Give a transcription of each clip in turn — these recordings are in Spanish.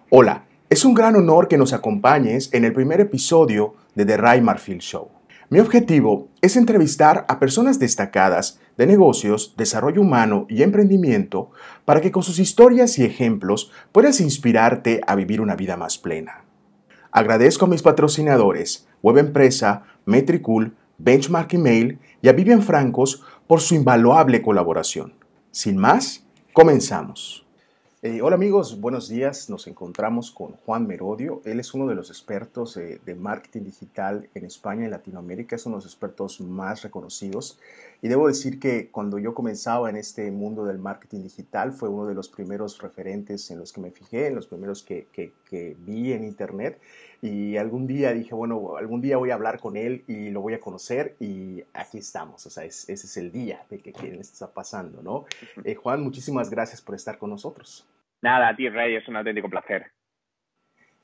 Hola, es un gran honor que nos acompañes en el primer episodio de The Ray Marfil Show. Mi objetivo es entrevistar a personas destacadas de negocios, desarrollo humano y emprendimiento para que con sus historias y ejemplos puedas inspirarte a vivir una vida más plena. Agradezco a mis patrocinadores, Web Empresa, Metricool, Benchmark Email y a Vivian Francos por su invaluable colaboración. Sin más, comenzamos. Hola amigos, buenos días. Nos encontramos con Juan Merodio. Él es uno de los expertos de marketing digital en España y Latinoamérica. Es uno de los expertos más reconocidos. Y debo decir que cuando yo comenzaba en este mundo del marketing digital, fue uno de los primeros referentes en los que me fijé, en los primeros que vi en internet. Y algún día dije, bueno, algún día voy a hablar con él y lo voy a conocer. Y aquí estamos. O sea, ese es el día de que está pasando, ¿no? Juan, muchísimas gracias por estar con nosotros. Nada, a ti, Rey, es un auténtico placer.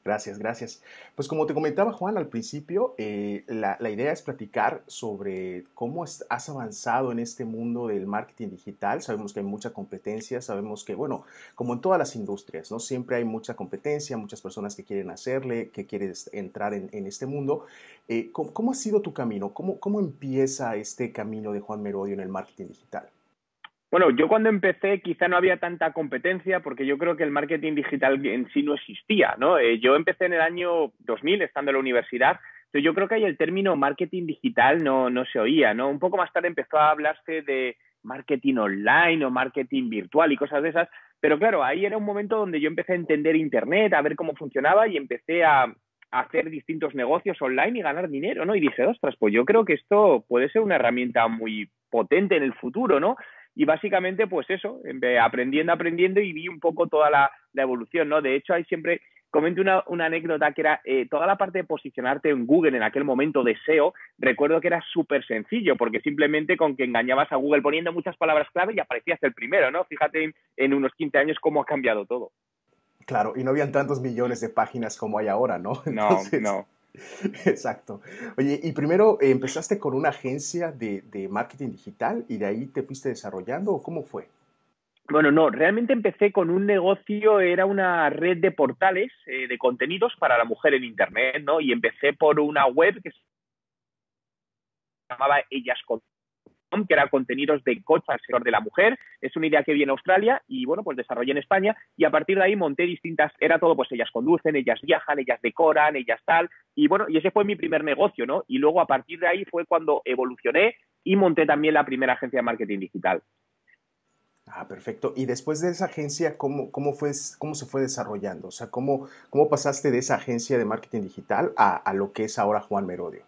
Gracias, gracias. Pues como te comentaba Juan al principio, la idea es platicar sobre cómo has avanzado en este mundo del marketing digital. Sabemos que hay mucha competencia, sabemos que, bueno, como en todas las industrias, ¿no? Siempre hay mucha competencia, muchas personas que quieren hacerle, que quieren entrar en este mundo. ¿Cómo ha sido tu camino? ¿Cómo empieza este camino de Juan Merodio en el marketing digital? Bueno, yo cuando empecé quizá no había tanta competencia porque yo creo que el marketing digital en sí no existía, ¿no? Yo empecé en el año 2000 estando en la universidad, entonces yo creo que ahí el término marketing digital no se oía, ¿no? Un poco más tarde empezó a hablarse de marketing online o marketing virtual y cosas de esas, pero claro, ahí era un momento donde yo empecé a entender Internet, a ver cómo funcionaba y empecé a hacer distintos negocios online y ganar dinero, ¿no? Y dije, ostras, pues yo creo que esto puede ser una herramienta muy potente en el futuro, ¿no? Y básicamente, pues eso, aprendiendo y vi un poco toda la evolución, ¿no? De hecho, hay siempre, comento una anécdota que era toda la parte de posicionarte en Google en aquel momento de SEO, recuerdo que era súper sencillo, porque simplemente con que engañabas a Google poniendo muchas palabras clave y aparecías el primero, ¿no? Fíjate en unos 15 años cómo ha cambiado todo. Claro, y no habían tantos millones de páginas como hay ahora, ¿no? No, Entonces, no. exacto. Oye, y primero empezaste con una agencia de marketing digital y de ahí te fuiste desarrollando, ¿o cómo fue? Bueno, no, realmente empecé con un negocio, era una red de portales de contenidos para la mujer en Internet, ¿no? Y empecé por una web que se llamaba Ellas.com, que era contenidos de coche al sector de la mujer. Es una idea que vi en Australia y, bueno, pues desarrollé en España y a partir de ahí monté distintas, era todo, pues ellas conducen, ellas viajan, ellas decoran, ellas tal. Y bueno, y ese fue mi primer negocio, ¿no? Y luego a partir de ahí fue cuando evolucioné y monté también la primera agencia de marketing digital. Ah, perfecto. Y después de esa agencia, ¿cómo se fue desarrollando? O sea, ¿cómo pasaste de esa agencia de marketing digital a lo que es ahora Juan Merodio?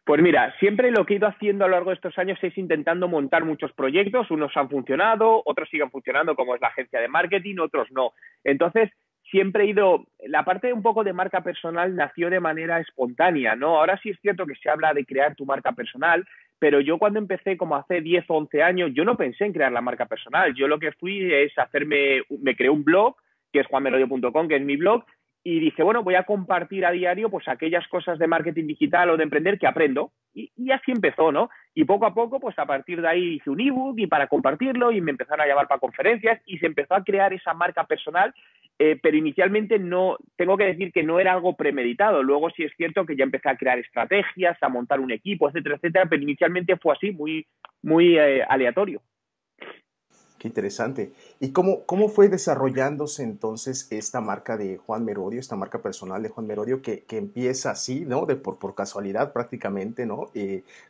Pues mira, siempre lo que he ido haciendo a lo largo de estos años es intentando montar muchos proyectos, unos han funcionado, otros siguen funcionando como es la agencia de marketing, otros no. Entonces, siempre he ido, la parte un poco de marca personal nació de manera espontánea, ¿no? Ahora sí es cierto que se habla de crear tu marca personal, pero yo cuando empecé como hace 10 o 11 años, yo no pensé en crear la marca personal, yo lo que fui es me creé un blog, que es juanmerodio.com, que es mi blog, y dije, bueno, voy a compartir a diario pues aquellas cosas de marketing digital o de emprender que aprendo. Y así empezó, ¿no? Y poco a poco, pues a partir de ahí hice un ebook y para compartirlo y me empezaron a llamar para conferencias y se empezó a crear esa marca personal, pero inicialmente no, tengo que decir que no era algo premeditado. Luego sí es cierto que ya empecé a crear estrategias, a montar un equipo, etcétera, etcétera, pero inicialmente fue así, muy aleatorio. Qué interesante. ¿Y cómo fue desarrollándose entonces esta marca de Juan Merodio, esta marca personal de Juan Merodio que empieza así, ¿no? Por casualidad prácticamente, ¿no?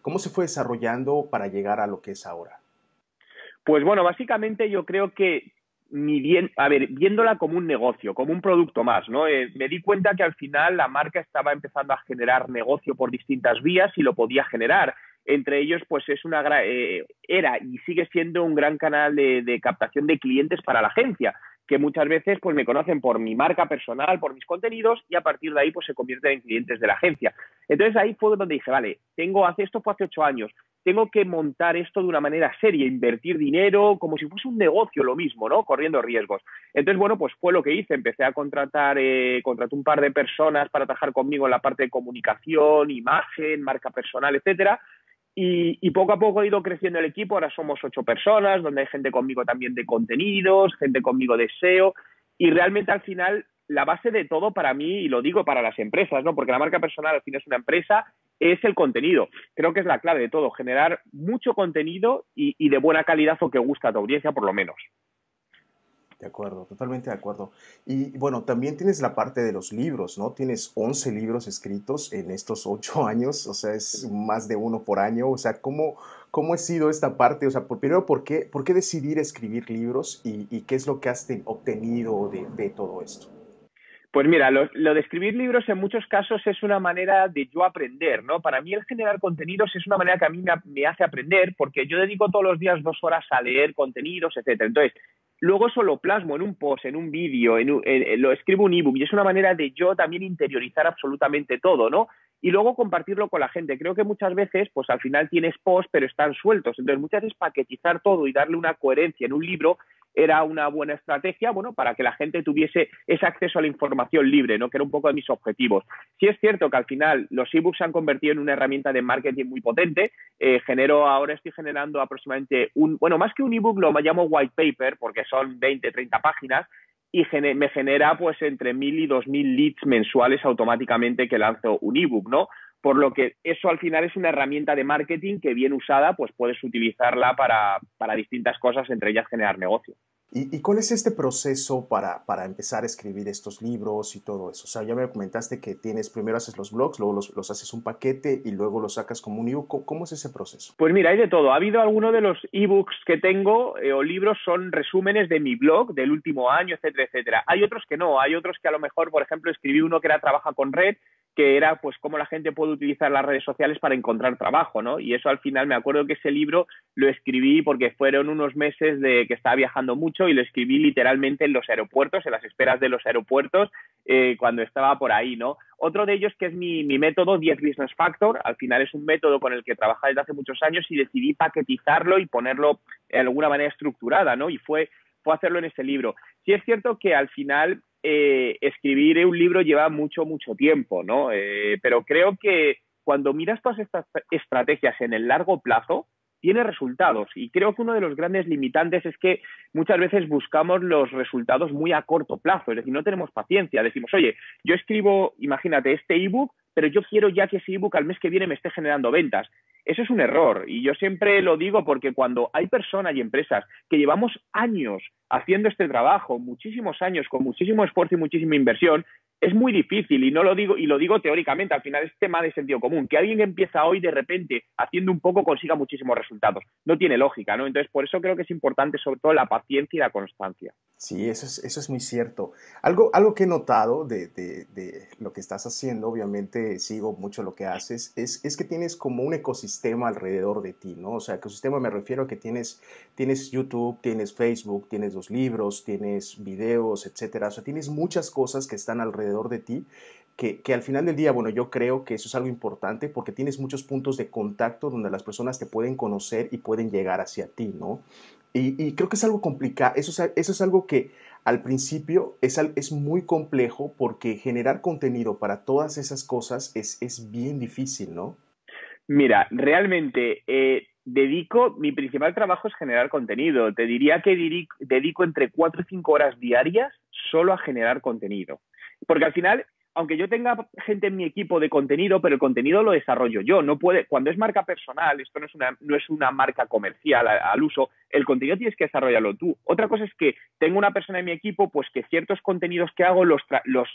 ¿Cómo se fue desarrollando para llegar a lo que es ahora? Pues bueno, básicamente yo creo que a ver, viéndola como un negocio, como un producto más, ¿no? Me di cuenta que al final la marca estaba empezando a generar negocio por distintas vías y lo podía generar. Entre ellos, pues era y sigue siendo un gran canal de captación de clientes para la agencia, que muchas veces pues me conocen por mi marca personal, por mis contenidos y a partir de ahí pues se convierten en clientes de la agencia. Entonces ahí fue donde dije, vale, esto fue hace 8 años, tengo que montar esto de una manera seria, invertir dinero, como si fuese un negocio lo mismo, ¿no? Corriendo riesgos. Entonces, bueno, pues fue lo que hice. Empecé a contraté un par de personas para trabajar conmigo en la parte de comunicación, imagen, marca personal, etcétera. Y poco a poco he ido creciendo el equipo. Ahora somos 8 personas, donde hay gente conmigo también de contenidos, gente conmigo de SEO. Y realmente al final la base de todo para mí, y lo digo para las empresas, ¿no? Porque la marca personal al fin es una empresa, es el contenido. Creo que es la clave de todo, generar mucho contenido y de buena calidad o que guste a tu audiencia, por lo menos. De acuerdo, totalmente de acuerdo. Y bueno, también tienes la parte de los libros, ¿no? Tienes 11 libros escritos en estos 8 años, o sea, es más de uno por año. O sea, ¿cómo ha sido esta parte? O sea, primero, ¿por qué decidir escribir libros y qué es lo que has obtenido de todo esto? Pues mira, lo de escribir libros en muchos casos es una manera de yo aprender, ¿no? Para mí el generar contenidos es una manera que a mí me hace aprender porque yo dedico todos los días 2 horas a leer contenidos, etcétera. Entonces, luego eso lo plasmo en un post, en un vídeo, lo escribo un ebook y es una manera de yo también interiorizar absolutamente todo, ¿no? Y luego compartirlo con la gente. Creo que muchas veces, pues al final tienes posts, pero están sueltos. Entonces, muchas veces paquetizar todo y darle una coherencia en un libro era una buena estrategia, bueno, para que la gente tuviese ese acceso a la información libre, ¿no? Que era un poco de mis objetivos. Sí es cierto que al final los ebooks se han convertido en una herramienta de marketing muy potente. Ahora estoy generando aproximadamente más que un ebook lo llamo white paper porque son 20, 30 páginas y me genera pues entre 1.000 y 2.000 leads mensuales automáticamente que lanzo un ebook, ¿no? Por lo que eso al final es una herramienta de marketing que bien usada pues puedes utilizarla para distintas cosas, entre ellas generar negocio. ¿Y cuál es este proceso para empezar a escribir estos libros y todo eso? O sea, ya me comentaste que primero haces los blogs, luego los haces un paquete y luego los sacas como un ebook. ¿Cómo es ese proceso? Pues mira, hay de todo. Ha habido algunos de los ebooks que tengo o libros son resúmenes de mi blog del último año, etcétera, etcétera. Hay otros que no. Hay otros que a lo mejor, por ejemplo, escribí uno que era Trabaja con Red, que era pues cómo la gente puede utilizar las redes sociales para encontrar trabajo, ¿no? Y eso al final me acuerdo que ese libro lo escribí porque fueron unos meses de que estaba viajando mucho y lo escribí literalmente en los aeropuertos, en las esperas de los aeropuertos, cuando estaba por ahí, ¿no? Otro de ellos que es mi método 10 Business Factor, al final es un método con el que trabajo desde hace muchos años y decidí paquetizarlo y ponerlo de alguna manera estructurada, ¿no? Y fue hacerlo en ese libro. Sí es cierto que al final escribir un libro lleva mucho, mucho tiempo, ¿no? Pero creo que cuando miras todas estas estrategias en el largo plazo, tiene resultados. Y creo que uno de los grandes limitantes es que muchas veces buscamos los resultados muy a corto plazo. Es decir, no tenemos paciencia. Decimos, oye, yo escribo, imagínate, este ebook, pero yo quiero ya que ese ebook al mes que viene me esté generando ventas. Eso es un error. Y yo siempre lo digo porque cuando hay personas y empresas que llevamos años haciendo este trabajo, muchísimos años, con muchísimo esfuerzo y muchísima inversión, es muy difícil, y no lo digo, y lo digo teóricamente, al final es tema de sentido común, que alguien que empieza hoy de repente haciendo un poco consiga muchísimos resultados. No tiene lógica, ¿no? Entonces, por eso creo que es importante sobre todo la paciencia y la constancia. Sí, eso es muy cierto. Algo que he notado de lo que estás haciendo, obviamente sigo mucho lo que haces, es que tienes como un ecosistema alrededor de ti, ¿no? O sea, ecosistema me refiero a que tienes YouTube, tienes Facebook, tienes los libros, tienes videos, etcétera. O sea, tienes muchas cosas que están alrededor de ti que al final del día, bueno, yo creo que eso es algo importante porque tienes muchos puntos de contacto donde las personas te pueden conocer y pueden llegar hacia ti, ¿no? Y creo que es algo complicado, eso es algo que al principio es muy complejo porque generar contenido para todas esas cosas es bien difícil, ¿no? Mira, realmente mi principal trabajo es generar contenido. Te diría que dedico entre 4 y 5 horas diarias solo a generar contenido. Porque al final, aunque yo tenga gente en mi equipo de contenido, pero el contenido lo desarrollo yo. Cuando es marca personal, esto no es una marca comercial al uso, el contenido tienes que desarrollarlo tú. Otra cosa es que tengo una persona en mi equipo pues que ciertos contenidos que hago los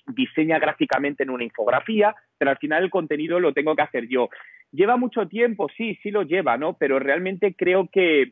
diseña gráficamente en una infografía, pero al final el contenido lo tengo que hacer yo. ¿Lleva mucho tiempo? Sí lo lleva, ¿no? Pero realmente creo que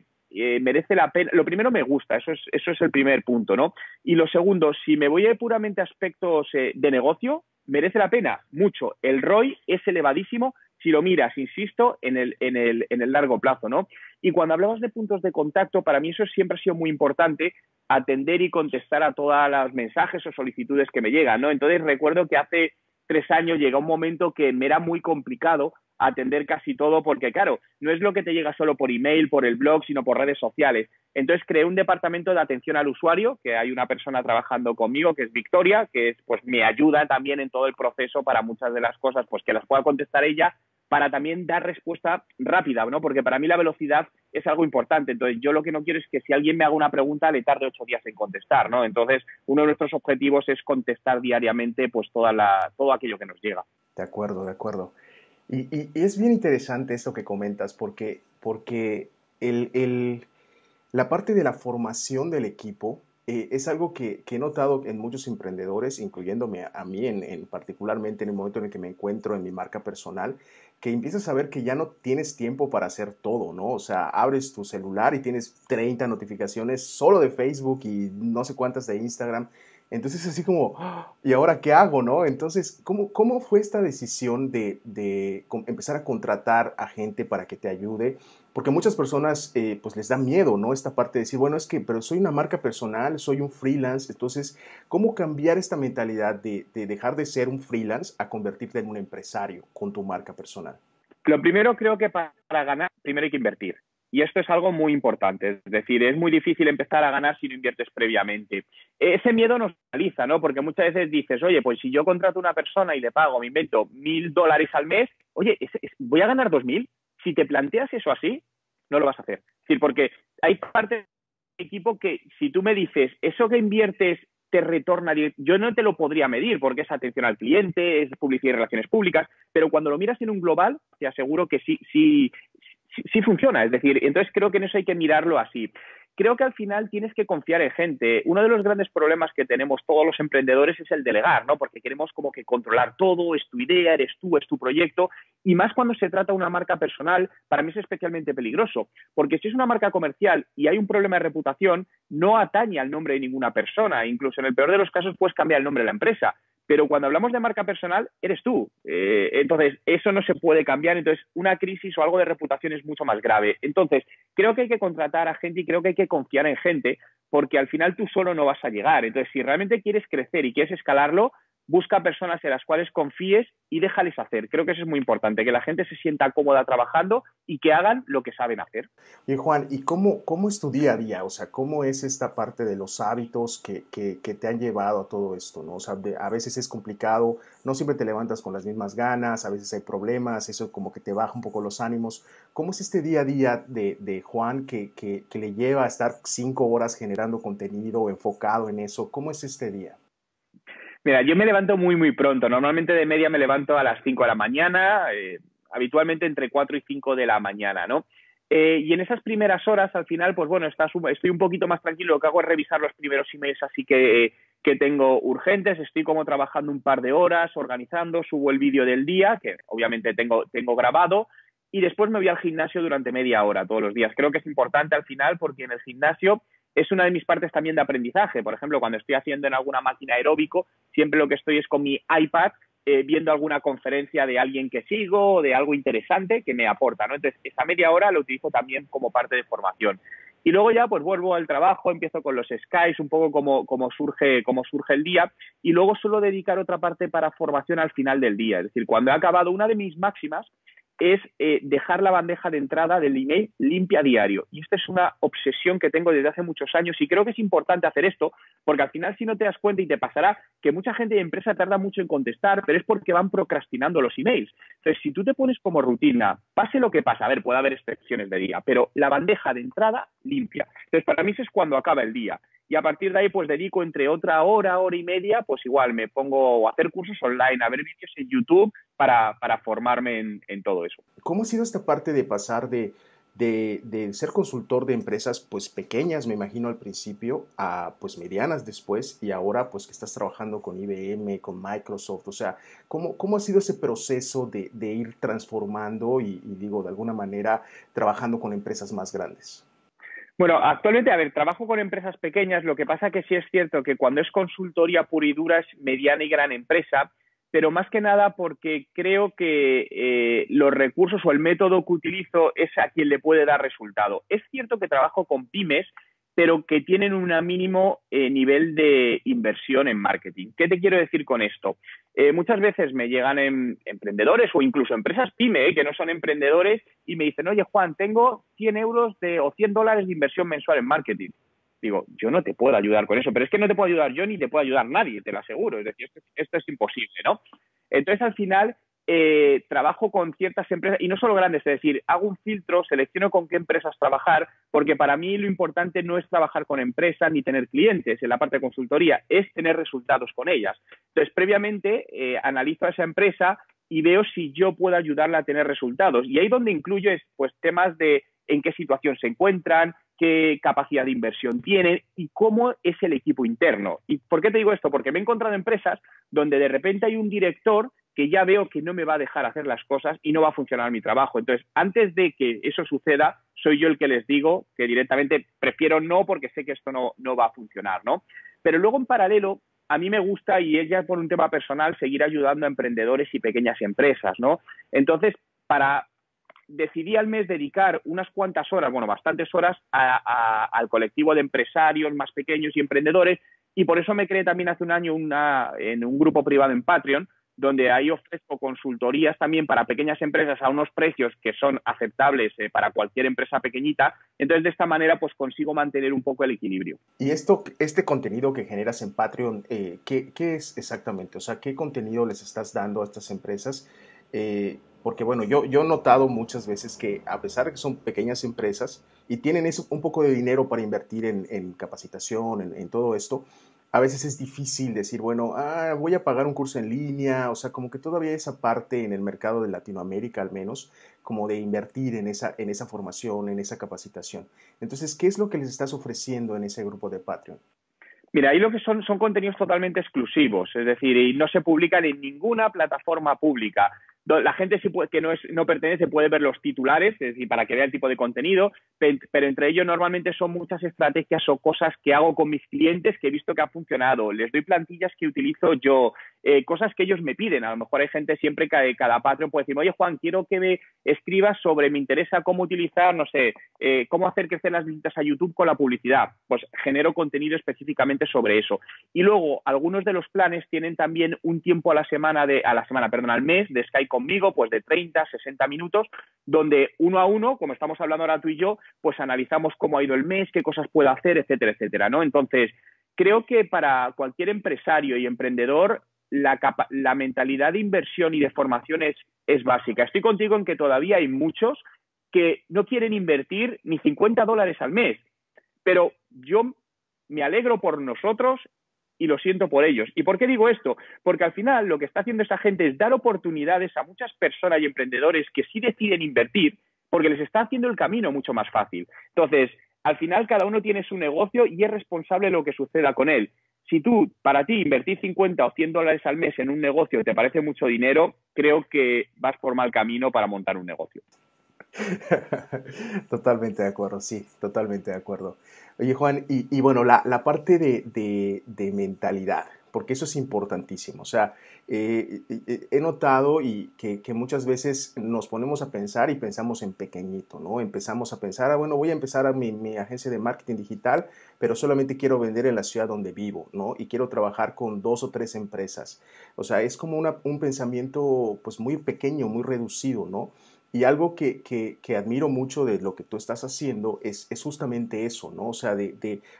merece la pena. Lo primero, me gusta, eso es el primer punto, ¿no? Y lo segundo, si me voy puramente a aspectos de negocio, merece la pena mucho. El ROI es elevadísimo si lo miras, insisto, en el largo plazo, ¿no? Y cuando hablamos de puntos de contacto, para mí eso siempre ha sido muy importante, atender y contestar a todos los mensajes o solicitudes que me llegan, ¿no? Entonces recuerdo que hace 3 años llegó un momento que me era muy complicado atender casi todo porque, claro, no es lo que te llega solo por email, por el blog, sino por redes sociales. Entonces creé un departamento de atención al usuario, que hay una persona trabajando conmigo, que es Victoria, que pues me ayuda también en todo el proceso para muchas de las cosas, pues que las pueda contestar ella, para también dar respuesta rápida, ¿no? Porque para mí la velocidad es algo importante. Entonces, yo lo que no quiero es que si alguien me haga una pregunta le tarde 8 días en contestar, ¿no? Entonces, uno de nuestros objetivos es contestar diariamente pues todo aquello que nos llega. De acuerdo, de acuerdo. Y es bien interesante esto que comentas porque la parte de la formación del equipo es algo que he notado en muchos emprendedores, incluyéndome a mí particularmente en el momento en el que me encuentro en mi marca personal, que empiezas a ver que ya no tienes tiempo para hacer todo, ¿no? O sea, abres tu celular y tienes 30 notificaciones solo de Facebook y no sé cuántas de Instagram. Entonces así como, ¡ah! ¿Y ahora qué hago, no? Entonces, ¿cómo fue esta decisión de empezar a contratar a gente para que te ayude? Porque a muchas personas pues les da miedo, ¿no? Esta parte de decir, bueno, es que, pero soy una marca personal, soy un freelance, entonces, ¿cómo cambiar esta mentalidad de dejar de ser un freelance a convertirte en un empresario con tu marca personal? Lo primero, creo que para ganar, primero hay que invertir. Y esto es algo muy importante. Es decir, es muy difícil empezar a ganar si no inviertes previamente. Ese miedo nos paraliza, ¿no? Porque muchas veces dices, oye, pues si yo contrato a una persona y le pago, me invento $1.000 al mes, oye, ¿voy a ganar 2.000? Si te planteas eso así, no lo vas a hacer. Es decir, porque hay parte del equipo que si tú me dices, eso que inviertes te retorna, yo no te lo podría medir porque es atención al cliente, es publicidad y relaciones públicas, pero cuando lo miras en un global, te aseguro que sí funciona. Es decir, entonces creo que en eso hay que mirarlo así. Creo que al final tienes que confiar en gente. Uno de los grandes problemas que tenemos todos los emprendedores es el delegar, ¿no? Porque queremos como que controlar todo, es tu idea, eres tú, es tu proyecto, y más cuando se trata de una marca personal, para mí es especialmente peligroso, porque si es una marca comercial y hay un problema de reputación, no atañe al nombre de ninguna persona, incluso en el peor de los casos puedes cambiar el nombre de la empresa. Pero cuando hablamos de marca personal, eres tú. Entonces, eso no se puede cambiar. Entonces, una crisis o algo de reputación es mucho más grave. Entonces, creo que hay que contratar a gente y creo que hay que confiar en gente porque al final tú solo no vas a llegar. Entonces, si realmente quieres crecer y quieres escalarlo, busca personas en las cuales confíes y déjales hacer. Creo que eso es muy importante, que la gente se sienta cómoda trabajando y que hagan lo que saben hacer. Y Juan, ¿y cómo es tu día a día? O sea, ¿cómo es esta parte de los hábitos que te han llevado a todo esto, ¿no? O sea, a veces es complicado, no siempre te levantas con las mismas ganas, a veces hay problemas, eso como que te baja un poco los ánimos. ¿Cómo es este día a día de Juan que le lleva a estar 5 horas generando contenido, enfocado en eso? ¿Cómo es este día? Mira, yo me levanto muy, muy pronto. Normalmente de media me levanto a las 5 de la mañana, habitualmente entre 4 y 5 de la mañana, ¿no? Y en esas primeras horas, al final, pues bueno, estoy un poquito más tranquilo. Lo que hago es revisar los primeros emails así que tengo urgentes. Estoy como trabajando un par de horas, organizando, subo el vídeo del día, que obviamente tengo grabado, y después me voy al gimnasio durante media hora todos los días. Creo que es importante al final porque en el gimnasio es una de mis partes también de aprendizaje. Por ejemplo, cuando estoy haciendo en alguna máquina aeróbico, siempre lo que estoy es con mi iPad viendo alguna conferencia de alguien que sigo o de algo interesante que me aporta, ¿no? Entonces, esa media hora lo utilizo también como parte de formación. Y luego ya pues vuelvo al trabajo, empiezo con los Skies, un poco como surge el día, y luego suelo dedicar otra parte para formación al final del día. Es decir, cuando he acabado, una de mis máximas es dejar la bandeja de entrada del email limpia a diario. Y esta es una obsesión que tengo desde hace muchos años y creo que es importante hacer esto porque al final si no te das cuenta y te pasará que mucha gente de empresa tarda mucho en contestar, pero es porque van procrastinando los emails. Entonces, si tú te pones como rutina, pase lo que pase, a ver, puede haber excepciones de día, pero la bandeja de entrada limpia. Entonces, para mí eso es cuando acaba el día. Y a partir de ahí, pues dedico entre otra hora, hora y media, pues igual me pongo a hacer cursos online, a ver vídeos en YouTube para formarme en todo eso. ¿Cómo ha sido esta parte de pasar de ser consultor de empresas pues pequeñas, me imagino al principio, a pues medianas después y ahora pues que estás trabajando con IBM, con Microsoft? O sea, ¿cómo ha sido ese proceso de ir transformando y digo, de alguna manera, trabajando con empresas más grandes? Bueno, actualmente, a ver, trabajo con empresas pequeñas, lo que pasa que sí es cierto que cuando es consultoría pura y dura es mediana y gran empresa, pero más que nada porque creo que los recursos o el método que utilizo es a quien le puede dar resultado. Es cierto que trabajo con pymes, pero que tienen un mínimo nivel de inversión en marketing. ¿Qué te quiero decir con esto? Muchas veces me llegan emprendedores o incluso empresas pyme que no son emprendedores y me dicen, oye Juan, tengo 100 euros o $100 de inversión mensual en marketing. Digo, yo no te puedo ayudar con eso, pero es que no te puedo ayudar yo ni te puedo ayudar nadie, te lo aseguro. Es decir, esto es imposible, ¿no? Entonces, al final, trabajo con ciertas empresas, y no solo grandes, es decir, hago un filtro, selecciono con qué empresas trabajar, porque para mí lo importante no es trabajar con empresas ni tener clientes en la parte de consultoría, es tener resultados con ellas. Entonces, previamente analizo a esa empresa y veo si yo puedo ayudarla a tener resultados. Y ahí donde incluyo es pues temas de en qué situación se encuentran, qué capacidad de inversión tienen y cómo es el equipo interno. ¿Y por qué te digo esto? Porque me he encontrado empresas donde de repente hay un director que ya veo que no me va a dejar hacer las cosas y no va a funcionar mi trabajo. Entonces, antes de que eso suceda, soy yo el que les digo que directamente prefiero no porque sé que esto no va a funcionar, ¿no? Pero luego, en paralelo, a mí me gusta, y es ya por un tema personal, seguir ayudando a emprendedores y pequeñas empresas, ¿no? Entonces, decidí al mes dedicar unas cuantas horas, bueno, bastantes horas, al colectivo de empresarios más pequeños y emprendedores, y por eso me creé también hace un año en un grupo privado en Patreon, donde ahí ofrezco consultorías también para pequeñas empresas a unos precios que son aceptables para cualquier empresa pequeñita. Entonces, de esta manera, pues consigo mantener un poco el equilibrio. Y este contenido que generas en Patreon, ¿qué es exactamente? O sea, ¿qué contenido les estás dando a estas empresas? Porque bueno, yo he notado muchas veces que a pesar de que son pequeñas empresas y tienen un poco de dinero para invertir en capacitación, en todo esto, a veces es difícil decir, bueno, voy a pagar un curso en línea, o sea, como que todavía esa parte en el mercado de Latinoamérica al menos, como de invertir en esa formación, en esa capacitación. Entonces, ¿qué es lo que les estás ofreciendo en ese grupo de Patreon? Mira, ahí lo que son contenidos totalmente exclusivos, es decir, y no se publican en ninguna plataforma pública. La gente que no pertenece puede ver los titulares, es decir, para que vea el tipo de contenido, pero entre ellos normalmente son muchas estrategias o cosas que hago con mis clientes que he visto que han funcionado. Les doy plantillas que utilizo yo, cosas que ellos me piden. A lo mejor hay gente siempre que cada Patreon puede decir, oye Juan, quiero que me escribas me interesa cómo utilizar, no sé, cómo hacer crecer las visitas a YouTube con la publicidad. Pues genero contenido específicamente sobre eso. Y luego, algunos de los planes tienen también un tiempo al mes de Skype conmigo, pues de 30, 60 minutos, donde uno a uno, como estamos hablando ahora tú y yo, pues analizamos cómo ha ido el mes, qué cosas puedo hacer, etcétera, etcétera, ¿no? Entonces, creo que para cualquier empresario y emprendedor, la mentalidad de inversión y de formación es básica. Estoy contigo en que todavía hay muchos que no quieren invertir ni $50 al mes, pero yo me alegro por nosotros y lo siento por ellos. ¿Y por qué digo esto? Porque al final lo que está haciendo esa gente es dar oportunidades a muchas personas y emprendedores que sí deciden invertir porque les está haciendo el camino mucho más fácil. Entonces, al final cada uno tiene su negocio y es responsable de lo que suceda con él. Si para ti, invertir 50 o $100 al mes en un negocio te parece mucho dinero, creo que vas por mal camino para montar un negocio. Totalmente de acuerdo, sí, totalmente de acuerdo. Oye, Juan, y bueno, la parte de mentalidad, porque eso es importantísimo. O sea, he notado que muchas veces nos ponemos a pensar y pensamos en pequeñito, ¿no? Empezamos a pensar, bueno, voy a empezar mi agencia de marketing digital, pero solamente quiero vender en la ciudad donde vivo, ¿no? Y quiero trabajar con 2 o 3 empresas. O sea, es como un pensamiento pues muy pequeño, muy reducido, ¿no? Y algo que admiro mucho de lo que tú estás haciendo es justamente eso, ¿no? O sea,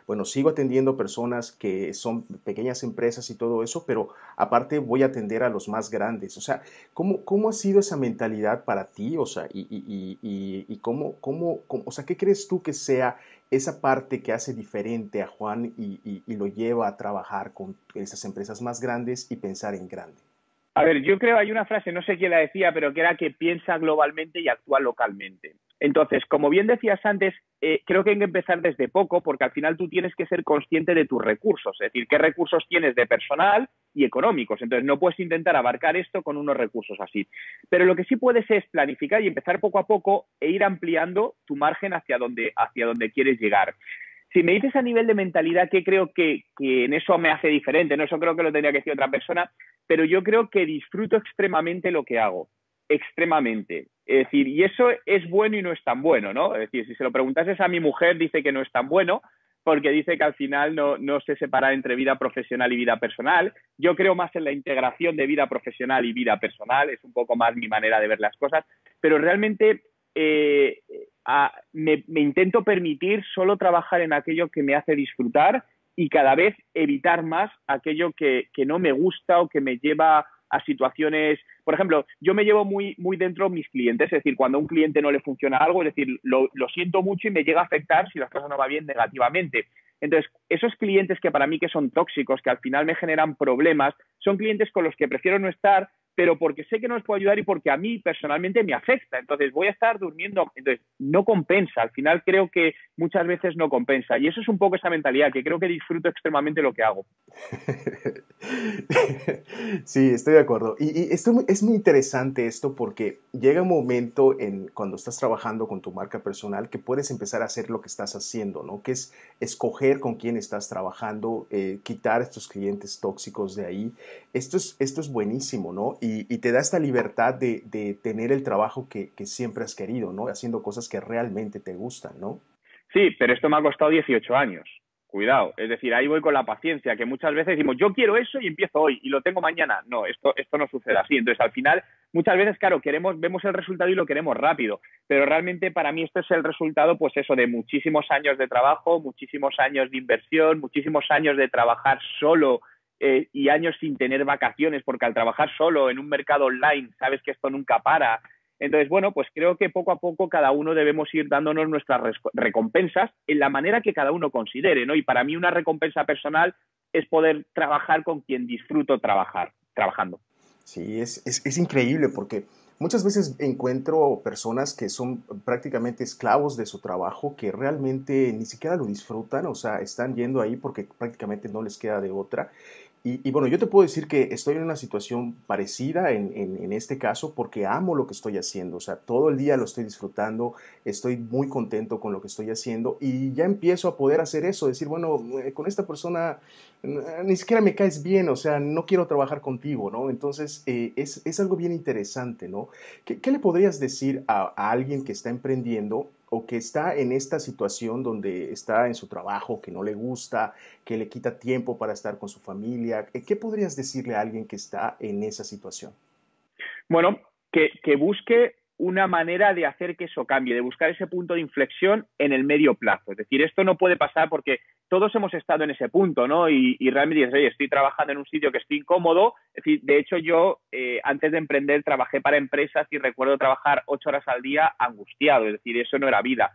bueno, sigo atendiendo personas que son pequeñas empresas y todo eso, pero aparte voy a atender a los más grandes. O sea, ¿cómo ha sido esa mentalidad para ti? O sea, y o sea, ¿qué crees tú que sea esa parte que hace diferente a Juan y lo lleva a trabajar con esas empresas más grandes y pensar en grande? A ver, yo creo hay una frase, no sé quién la decía, pero que era que piensa globalmente y actúa localmente. Entonces, como bien decías antes, creo que hay que empezar desde poco porque al final tú tienes que ser consciente de tus recursos, es decir, qué recursos tienes de personal y económicos. Entonces, no puedes intentar abarcar esto con unos recursos así. Pero lo que sí puedes es planificar y empezar poco a poco e ir ampliando tu margen hacia donde quieres llegar. Si me dices a nivel de mentalidad, ¿qué creo que en eso me hace diferente? No, eso creo que lo tendría que decir otra persona, pero yo creo que disfruto extremadamente lo que hago, extremadamente. Es decir, y eso es bueno y no es tan bueno, ¿no? Es decir, si se lo preguntases a mi mujer, dice que no es tan bueno, porque dice que al final no se separa entre vida profesional y vida personal. Yo creo más en la integración de vida profesional y vida personal, es un poco más mi manera de ver las cosas, pero realmente me intento permitir solo trabajar en aquello que me hace disfrutar y cada vez evitar más aquello que no me gusta o que me lleva a situaciones. Por ejemplo, yo me llevo muy, muy dentro mis clientes, es decir, cuando a un cliente no le funciona algo, es decir, lo siento mucho y me llega a afectar si las cosas no van bien negativamente. Entonces, esos clientes que para mí que son tóxicos, que al final me generan problemas, son clientes con los que prefiero no estar, pero porque sé que no les puedo ayudar y porque a mí personalmente me afecta. Entonces voy a estar durmiendo. Entonces no compensa. Al final creo que muchas veces no compensa. Y eso es un poco esa mentalidad, que creo que disfruto extremadamente lo que hago. Sí, estoy de acuerdo. Y esto es muy interesante esto porque llega un momento cuando estás trabajando con tu marca personal que puedes empezar a hacer lo que estás haciendo, ¿no? Que es escoger con quién estás trabajando, quitar estos clientes tóxicos de ahí. Esto es buenísimo, ¿no? Y te da esta libertad de tener el trabajo que siempre has querido, ¿no? Haciendo cosas que realmente te gustan, ¿no? Sí, pero esto me ha costado 18 años. Cuidado, es decir, ahí voy con la paciencia, que muchas veces decimos, yo quiero eso y empiezo hoy y lo tengo mañana. No, esto no sucede así. Entonces, al final, muchas veces, claro, vemos el resultado y lo queremos rápido, pero realmente para mí esto es el resultado, pues eso, de muchísimos años de trabajo, muchísimos años de inversión, muchísimos años de trabajar solo y años sin tener vacaciones, porque al trabajar solo en un mercado online, sabes que esto nunca para. Entonces, bueno, pues creo que poco a poco cada uno debemos ir dándonos nuestras recompensas en la manera que cada uno considere, ¿no? Y para mí una recompensa personal es poder trabajar con quien disfruto trabajando. Sí, es increíble porque muchas veces encuentro personas que son prácticamente esclavos de su trabajo, que realmente ni siquiera lo disfrutan, o sea, están yendo ahí porque prácticamente no les queda de otra. Bueno, yo te puedo decir que estoy en una situación parecida en este caso porque amo lo que estoy haciendo, o sea, todo el día lo estoy disfrutando, estoy muy contento con lo que estoy haciendo y ya empiezo a poder hacer eso, decir, bueno, con esta persona ni siquiera me caes bien, o sea, no quiero trabajar contigo, ¿no? Entonces, es algo bien interesante, ¿no? ¿Qué le podrías decir a alguien que está emprendiendo o que está en esta situación donde está en su trabajo, que no le gusta, que le quita tiempo para estar con su familia? ¿Qué podrías decirle a alguien que está en esa situación? Bueno, que busque una manera de hacer que eso cambie, de buscar ese punto de inflexión en el medio plazo. Es decir, esto no puede pasar porque todos hemos estado en ese punto, ¿no? Y realmente dices, oye, estoy trabajando en un sitio que estoy incómodo. Es decir, de hecho, yo antes de emprender trabajé para empresas y recuerdo trabajar 8 horas al día angustiado. Es decir, eso no era vida.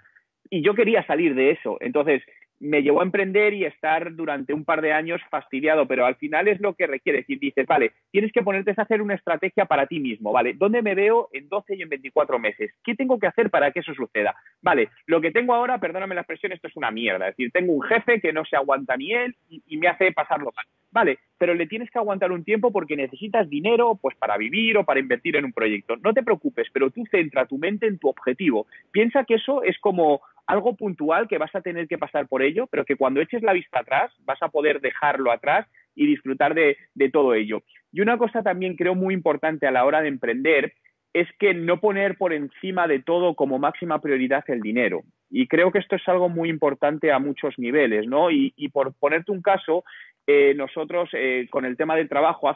Y yo quería salir de eso. Entonces, me llevó a emprender y estar durante un par de años fastidiado, pero al final es lo que requiere. Si dices, vale, tienes que ponerte a hacer una estrategia para ti mismo, ¿vale? ¿Dónde me veo en 12 y en 24 meses? ¿Qué tengo que hacer para que eso suceda? Vale, lo que tengo ahora, perdóname la expresión, esto es una mierda. Es decir, tengo un jefe que no se aguanta ni él y me hace pasarlo mal. Vale, pero le tienes que aguantar un tiempo porque necesitas dinero pues para vivir o para invertir en un proyecto. No te preocupes, pero tú centra tu mente en tu objetivo. Piensa que eso es como algo puntual que vas a tener que pasar por ello, pero que cuando eches la vista atrás vas a poder dejarlo atrás y disfrutar de todo ello. Y una cosa también creo muy importante a la hora de emprender es que no poner por encima de todo como máxima prioridad el dinero. Y creo que esto es algo muy importante a muchos niveles, ¿no? Y por ponerte un caso, nosotros con el tema del trabajo,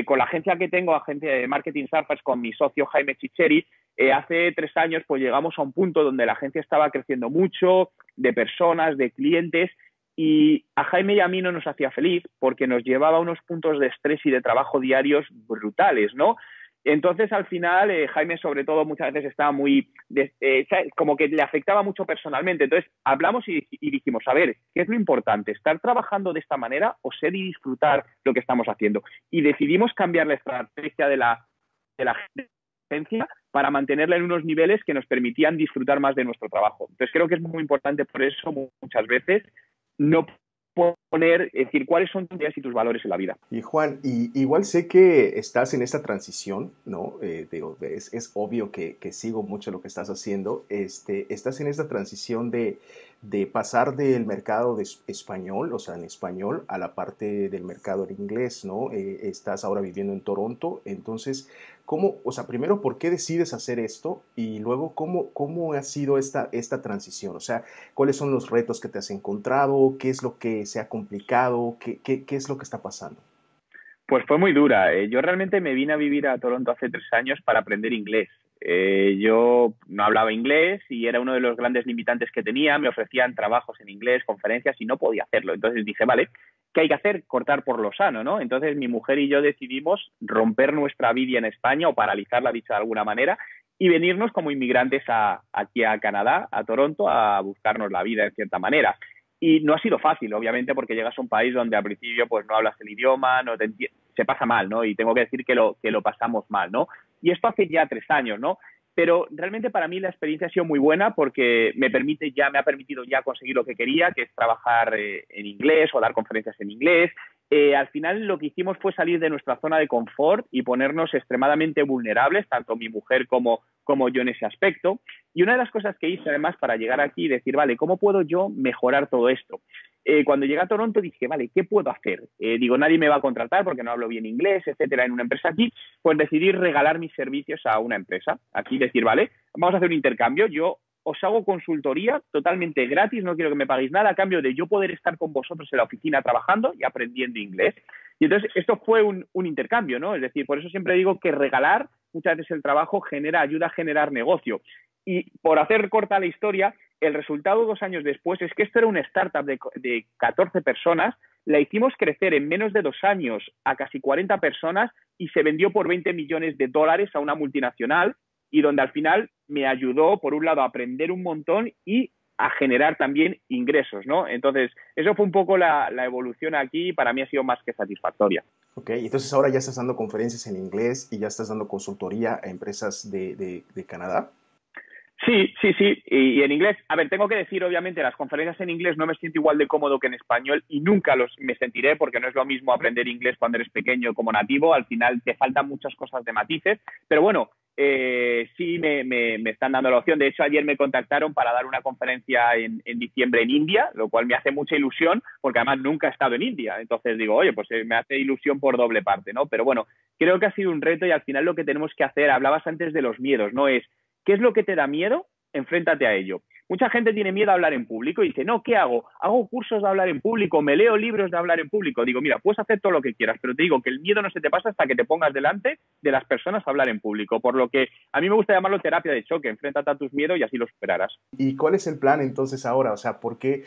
con la agencia que tengo, agencia de Marketing Surfers, con mi socio Jaime Chicheri, hace 3 años pues llegamos a un punto donde la agencia estaba creciendo mucho, de personas, de clientes, y a Jaime y a mí no nos hacía feliz porque nos llevaba a unos puntos de estrés y de trabajo diarios brutales, ¿no? Entonces, al final, Jaime, sobre todo, muchas veces estaba como que le afectaba mucho personalmente. Entonces, hablamos y dijimos, a ver, ¿qué es lo importante? ¿Estar trabajando de esta manera o ser y disfrutar lo que estamos haciendo? Y decidimos cambiar la estrategia de la agencia para mantenerla en unos niveles que nos permitían disfrutar más de nuestro trabajo. Entonces, creo que es muy importante por eso, muchas veces, no poner, es decir, cuáles son tus ideas y tus valores en la vida. Y Juan, igual sé que estás en esta transición, ¿no? Digo, es obvio que sigo mucho lo que estás haciendo. Estás en esta transición de pasar del mercado de español, o sea, en español, a la parte del mercado en inglés, ¿no? Estás ahora viviendo en Toronto, entonces, o sea, primero, ¿por qué decides hacer esto? Y luego, ¿cómo ha sido esta transición? O sea, ¿cuáles son los retos que te has encontrado? ¿Qué es lo que se ha complicado? ¿Qué es lo que está pasando? Pues fue muy dura. Yo realmente me vine a vivir a Toronto hace 3 años para aprender inglés. Yo no hablaba inglés y era uno de los grandes limitantes que tenía. Me ofrecían trabajos en inglés, conferencias y no podía hacerlo. Entonces dije, vale, ¿qué hay que hacer? Cortar por lo sano, ¿no? Entonces mi mujer y yo decidimos romper nuestra vida en España o paralizarla, dicho de alguna manera, y venirnos como inmigrantes aquí a Canadá, a Toronto, a buscarnos la vida en cierta manera. Y no ha sido fácil, obviamente, porque llegas a un país donde al principio pues no hablas el idioma, se pasa mal, ¿no? Y tengo que decir que lo pasamos mal, ¿no? Y esto hace ya 3 años, ¿no? Pero realmente para mí la experiencia ha sido muy buena porque me ha permitido ya conseguir lo que quería, que es trabajar en inglés o dar conferencias en inglés. Al final lo que hicimos fue salir de nuestra zona de confort y ponernos extremadamente vulnerables, tanto mi mujer como yo en ese aspecto. Y una de las cosas que hice además para llegar aquí y decir, vale, ¿cómo puedo yo mejorar todo esto? Cuando llegué a Toronto dije, vale, ¿qué puedo hacer? Digo, nadie me va a contratar porque no hablo bien inglés, etcétera, en una empresa aquí. Pues decidí regalar mis servicios a una empresa. Aquí decir, vale, vamos a hacer un intercambio. Yo os hago consultoría totalmente gratis, no quiero que me paguéis nada a cambio de yo poder estar con vosotros en la oficina trabajando y aprendiendo inglés. Y entonces esto fue un intercambio, ¿no? Es decir, por eso siempre digo que regalar muchas veces el trabajo ayuda a generar negocio. Y por hacer corta la historia, el resultado 2 años después es que esto era una startup de 14 personas, la hicimos crecer en menos de 2 años a casi 40 personas y se vendió por $20 millones a una multinacional y donde al final me ayudó, por un lado, a aprender un montón y a generar también ingresos, ¿no? Entonces, eso fue un poco la evolución aquí y para mí ha sido más que satisfactoria. Ok, entonces ahora ya estás dando conferencias en inglés y ya estás dando consultoría a empresas de Canadá. Sí, sí, sí, y en inglés. A ver, tengo que decir, obviamente, las conferencias en inglés no me siento igual de cómodo que en español y nunca me sentiré porque no es lo mismo aprender inglés cuando eres pequeño como nativo. Al final te faltan muchas cosas de matices, pero bueno, sí me están dando la opción. De hecho, ayer me contactaron para dar una conferencia en diciembre en India, lo cual me hace mucha ilusión porque además nunca he estado en India. Entonces digo, oye, pues me hace ilusión por doble parte, ¿no? Pero bueno, creo que ha sido un reto y al final lo que tenemos que hacer, hablabas antes de los miedos, ¿no? ¿Qué es lo que te da miedo? Enfréntate a ello. Mucha gente tiene miedo a hablar en público y dice, no, ¿qué hago? Hago cursos de hablar en público, me leo libros de hablar en público. Digo, mira, puedes hacer todo lo que quieras, pero te digo que el miedo no se te pasa hasta que te pongas delante de las personas a hablar en público. Por lo que a mí me gusta llamarlo terapia de choque. Enfréntate a tus miedos y así los superarás. ¿Y cuál es el plan entonces ahora? O sea, ¿por qué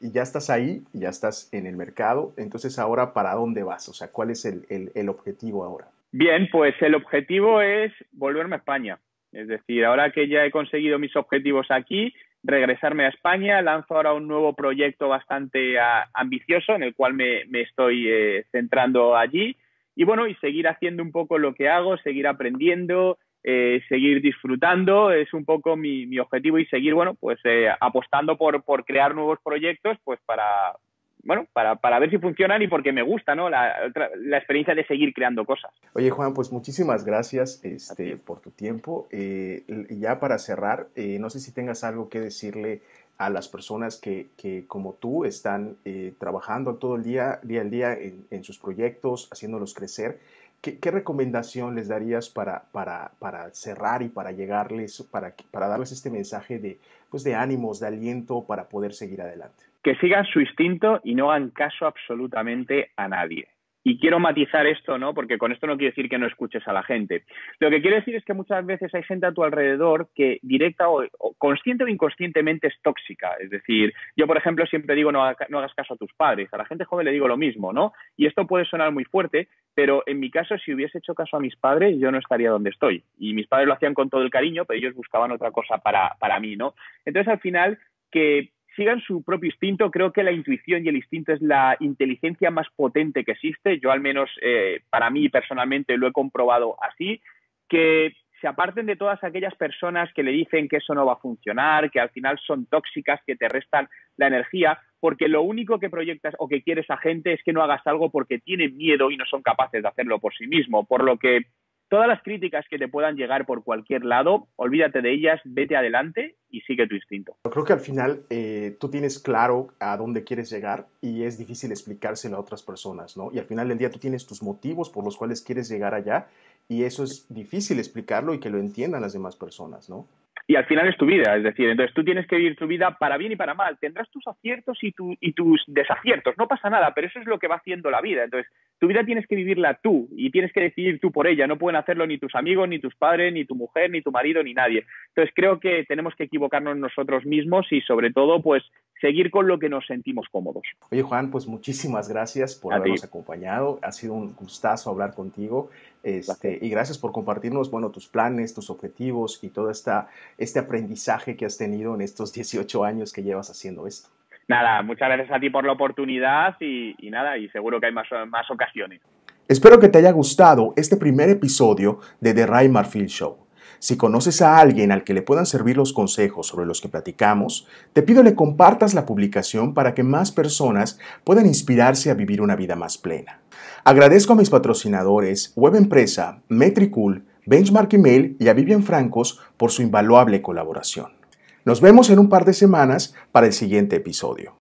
ya estás ahí, ya estás en el mercado? Entonces ahora, ¿para dónde vas? O sea, ¿cuál es el objetivo ahora? Bien, pues el objetivo es volverme a España. Es decir, ahora que ya he conseguido mis objetivos aquí, regresarme a España, lanzo ahora un nuevo proyecto bastante ambicioso en el cual me estoy centrando allí y bueno, y seguir haciendo un poco lo que hago, seguir aprendiendo, seguir disfrutando, es un poco mi objetivo y seguir, bueno, pues apostando por crear nuevos proyectos, pues para ver si funcionan y porque me gusta, ¿no? La experiencia de seguir creando cosas. Oye, Juan, pues muchísimas gracias por tu tiempo. Ya para cerrar, no sé si tengas algo que decirle a las personas que como tú están trabajando todo el día al día en sus proyectos, haciéndolos crecer. ¿Qué recomendación les darías para cerrar y para llegarles, para darles este mensaje de ánimos, de aliento para poder seguir adelante? Que sigan su instinto y no hagan caso absolutamente a nadie. Y quiero matizar esto, ¿no? Porque con esto no quiero decir que no escuches a la gente. Lo que quiero decir es que muchas veces hay gente a tu alrededor que directa o consciente o inconscientemente es tóxica. Es decir, yo, por ejemplo, siempre digo no hagas caso a tus padres. A la gente joven le digo lo mismo, ¿no? Y esto puede sonar muy fuerte, pero en mi caso, si hubiese hecho caso a mis padres, yo no estaría donde estoy. Y mis padres lo hacían con todo el cariño, pero ellos buscaban otra cosa para mí, ¿no? Entonces, al final, que sigan su propio instinto. Creo que la intuición y el instinto es la inteligencia más potente que existe. Yo al menos para mí personalmente lo he comprobado así, que se aparten de todas aquellas personas que le dicen que eso no va a funcionar, que al final son tóxicas, que te restan la energía, porque lo único que proyectas o que quiere esa gente es que no hagas algo porque tienen miedo y no son capaces de hacerlo por sí mismo, por lo que todas las críticas que te puedan llegar por cualquier lado, olvídate de ellas, vete adelante y sigue tu instinto. Yo creo que al final tú tienes claro a dónde quieres llegar y es difícil explicárselo a otras personas, ¿no? Y al final del día tú tienes tus motivos por los cuales quieres llegar allá y eso es difícil explicarlo y que lo entiendan las demás personas, ¿no? Y al final es tu vida, es decir, entonces tú tienes que vivir tu vida para bien y para mal. Tendrás tus aciertos y tus desaciertos, no pasa nada, pero eso es lo que va haciendo la vida. Entonces, tu vida tienes que vivirla tú y tienes que decidir tú por ella. No pueden hacerlo ni tus amigos, ni tus padres, ni tu mujer, ni tu marido, ni nadie. Entonces creo que tenemos que equivocarnos nosotros mismos y sobre todo pues seguir con lo que nos sentimos cómodos. Oye, Juan, pues muchísimas gracias por habernos acompañado. Ha sido un gustazo hablar contigo. Y gracias por compartirnos, bueno, tus planes, tus objetivos y todo este aprendizaje que has tenido en estos 18 años que llevas haciendo esto. Nada, muchas gracias a ti por la oportunidad y nada, y seguro que hay más ocasiones. Espero que te haya gustado este primer episodio de The Ray Marfil Show. Si conoces a alguien al que le puedan servir los consejos sobre los que platicamos, te pido le compartas la publicación para que más personas puedan inspirarse a vivir una vida más plena. Agradezco a mis patrocinadores Web Empresa, Metricool, Benchmark Email y a Vivian Francos por su invaluable colaboración. Nos vemos en un par de semanas para el siguiente episodio.